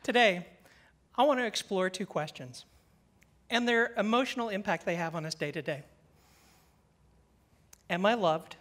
Today, I want to explore two questions and their emotional impact they have on us day to day. Am I loved,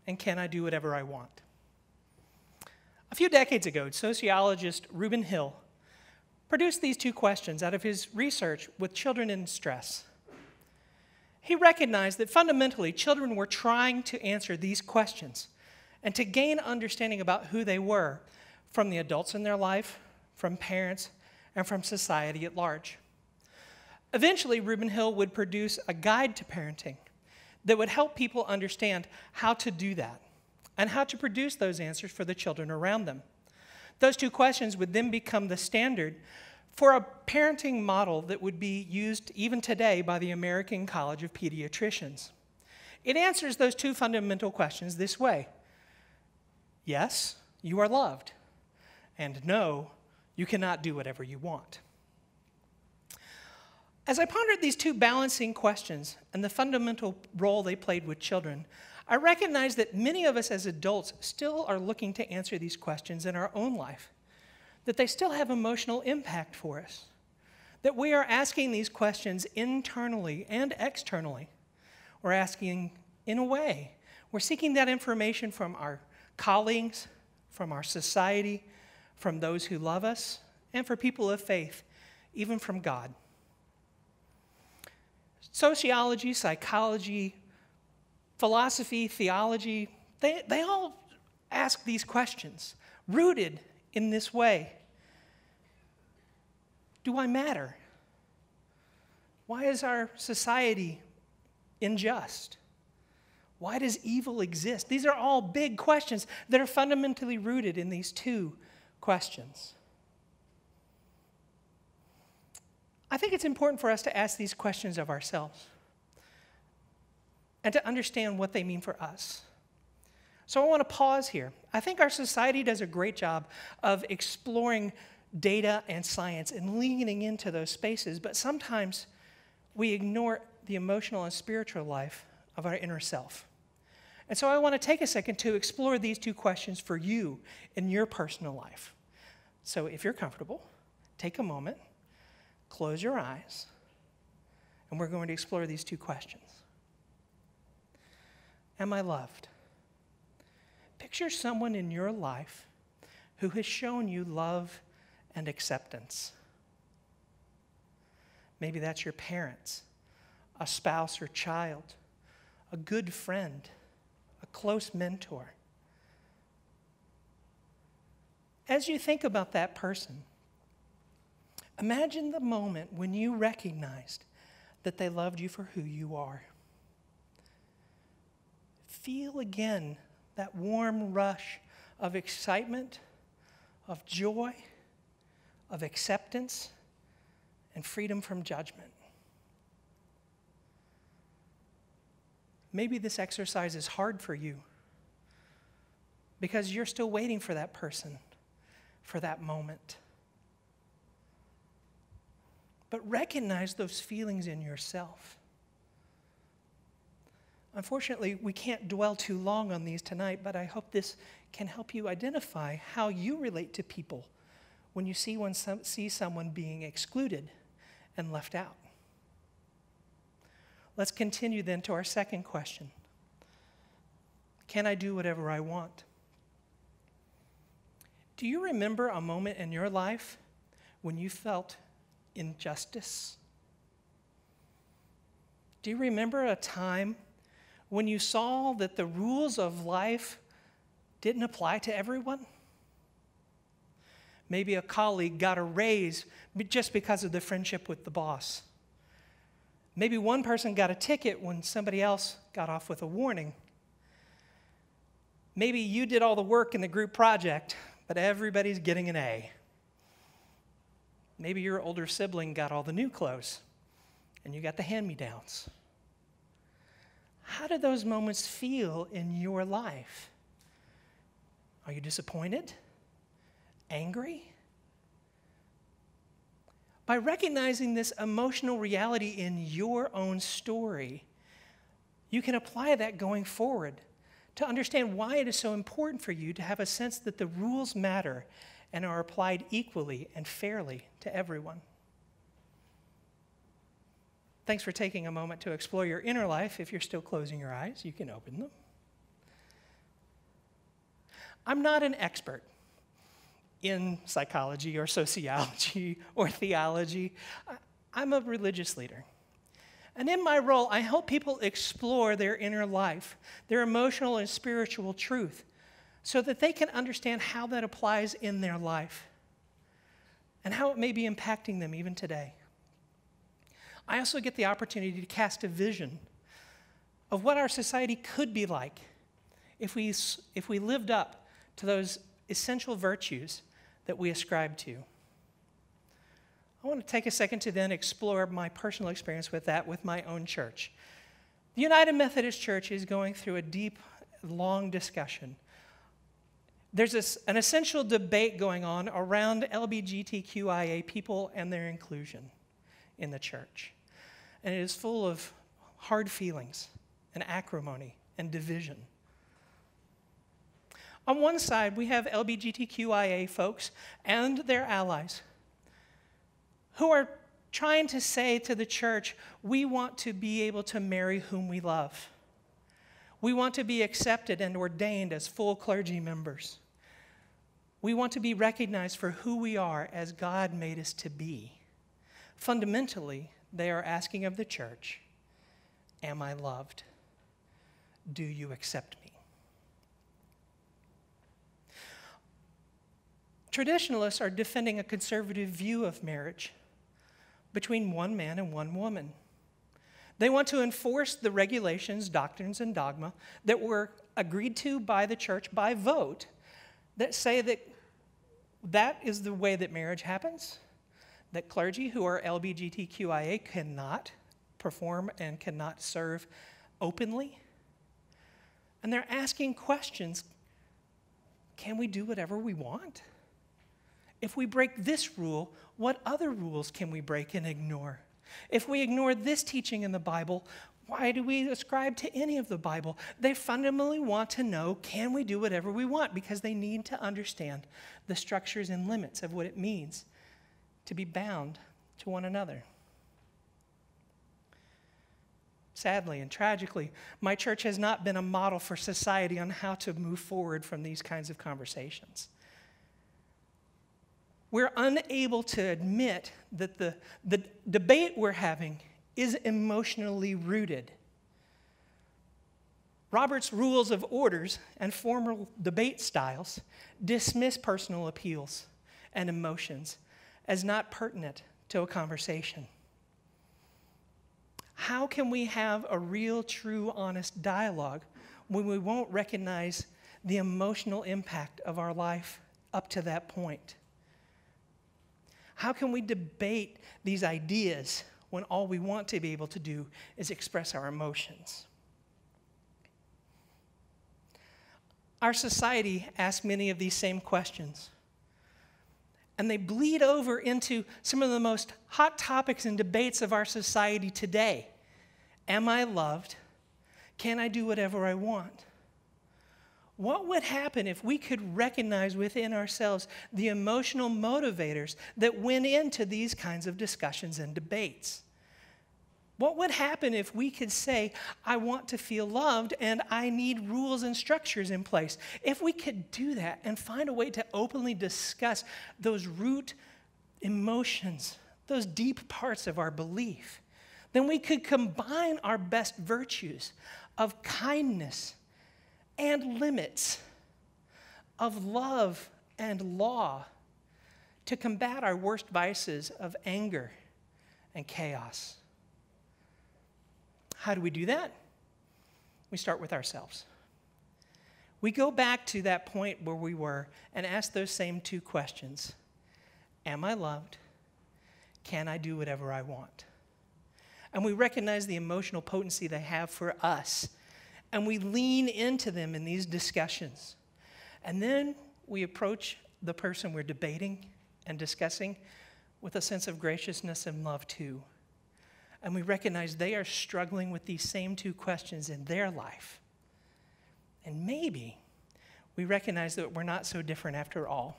and can I do whatever I want? A few decades ago, sociologist Reuben Hill produced these two questions out of his research with children in stress. He recognized that fundamentally, children were trying to answer these questions and to gain understanding about who they were from the adults in their life, from parents, and from society at large. Eventually, Reuben Hill would produce a guide to parenting that would help people understand how to do that and how to produce those answers for the children around them. Those two questions would then become the standard for a parenting model that would be used even today by the American College of Pediatricians. It answers those two fundamental questions this way. Yes, you are loved. And no, you cannot do whatever you want. As I pondered these two balancing questions and the fundamental role they played with children, I recognized that many of us as adults still are looking to answer these questions in our own life, that they still have emotional impact for us, that we are asking these questions internally and externally. We're asking in a way. We're seeking that information from our colleagues, from our society, from those who love us, and for people of faith, even from God. Sociology, psychology, philosophy, theology, they all ask these questions, rooted in this way. Do I matter? Why is our society unjust? Why does evil exist? These are all big questions that are fundamentally rooted in these two questions. I think it's important for us to ask these questions of ourselves and to understand what they mean for us. So I want to pause here. I think our society does a great job of exploring data and science and leaning into those spaces, but sometimes we ignore the emotional and spiritual life of our inner self. And so I want to take a second to explore these two questions for you in your personal life. So if you're comfortable, take a moment, close your eyes, and we're going to explore these two questions. Am I loved? Picture someone in your life who has shown you love and acceptance. Maybe that's your parents, a spouse or child, a good friend, a close mentor. As you think about that person, imagine the moment when you recognized that they loved you for who you are. Feel again that warm rush of excitement, of joy, of acceptance, and freedom from judgment. Maybe this exercise is hard for you because you're still waiting for that person, for that moment. But recognize those feelings in yourself. Unfortunately, we can't dwell too long on these tonight, but I hope this can help you identify how you relate to people when you see someone being excluded and left out. Let's continue then to our second question. Can I do whatever I want? Do you remember a moment in your life when you felt injustice? Do you remember a time when you saw that the rules of life didn't apply to everyone? Maybe a colleague got a raise just because of the friendship with the boss. Maybe one person got a ticket when somebody else got off with a warning. Maybe you did all the work in the group project, but everybody's getting an A. Maybe your older sibling got all the new clothes, and you got the hand-me-downs. How do those moments feel in your life? Are you disappointed? Angry? By recognizing this emotional reality in your own story, you can apply that going forward to understand why it is so important for you to have a sense that the rules matter and are applied equally and fairly to everyone. Thanks for taking a moment to explore your inner life. If you're still closing your eyes, you can open them. I'm not an expert in psychology or sociology or theology. I'm a religious leader. And in my role, I help people explore their inner life, their emotional and spiritual truth, so that they can understand how that applies in their life and how it may be impacting them even today. I also get the opportunity to cast a vision of what our society could be like if we lived up to those essential virtues that we ascribe to. I want to take a second to then explore my personal experience with that with my own church. The United Methodist Church is going through a deep, long discussion. There's an essential debate going on around LGBTQIA people and their inclusion in the church. And it is full of hard feelings and acrimony and division. On one side, we have LGBTQIA folks and their allies who are trying to say to the church, we want to be able to marry whom we love. We want to be accepted and ordained as full clergy members. We want to be recognized for who we are as God made us to be. Fundamentally, they are asking of the church, am I loved? Do you accept me? Traditionalists are defending a conservative view of marriage between one man and one woman. They want to enforce the regulations, doctrines, and dogma that were agreed to by the church by vote that say that that is the way that marriage happens, that clergy who are LGBTQIA cannot perform and cannot serve openly. And they're asking questions, can we do whatever we want? If we break this rule, what other rules can we break and ignore? If we ignore this teaching in the Bible, why do we ascribe to any of the Bible? They fundamentally want to know, can we do whatever we want? Because they need to understand the structures and limits of what it means to be bound to one another. Sadly and tragically, my church has not been a model for society on how to move forward from these kinds of conversations. We're unable to admit that the debate we're having is emotionally rooted. Robert's rules of orders and formal debate styles dismiss personal appeals and emotions as not pertinent to a conversation. How can we have a real, true, honest dialogue when we won't recognize the emotional impact of our life up to that point? How can we debate these ideas when all we want to be able to do is express our emotions? Our society asks many of these same questions, and they bleed over into some of the most hot topics and debates of our society today. Am I loved? Can I do whatever I want? What would happen if we could recognize within ourselves the emotional motivators that went into these kinds of discussions and debates? What would happen if we could say, I want to feel loved and I need rules and structures in place? If we could do that and find a way to openly discuss those root emotions, those deep parts of our belief, then we could combine our best virtues of kindness and limits, of love and law, to combat our worst vices of anger and chaos. How do we do that? We start with ourselves. We go back to that point where we were and ask those same two questions. Am I loved? Can I do whatever I want? And we recognize the emotional potency they have for us. And we lean into them in these discussions. And then we approach the person we're debating and discussing with a sense of graciousness and love too. And we recognize they are struggling with these same two questions in their life. And maybe we recognize that we're not so different after all.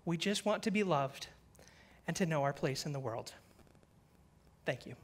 We just want to be loved and to know our place in the world. Thank you.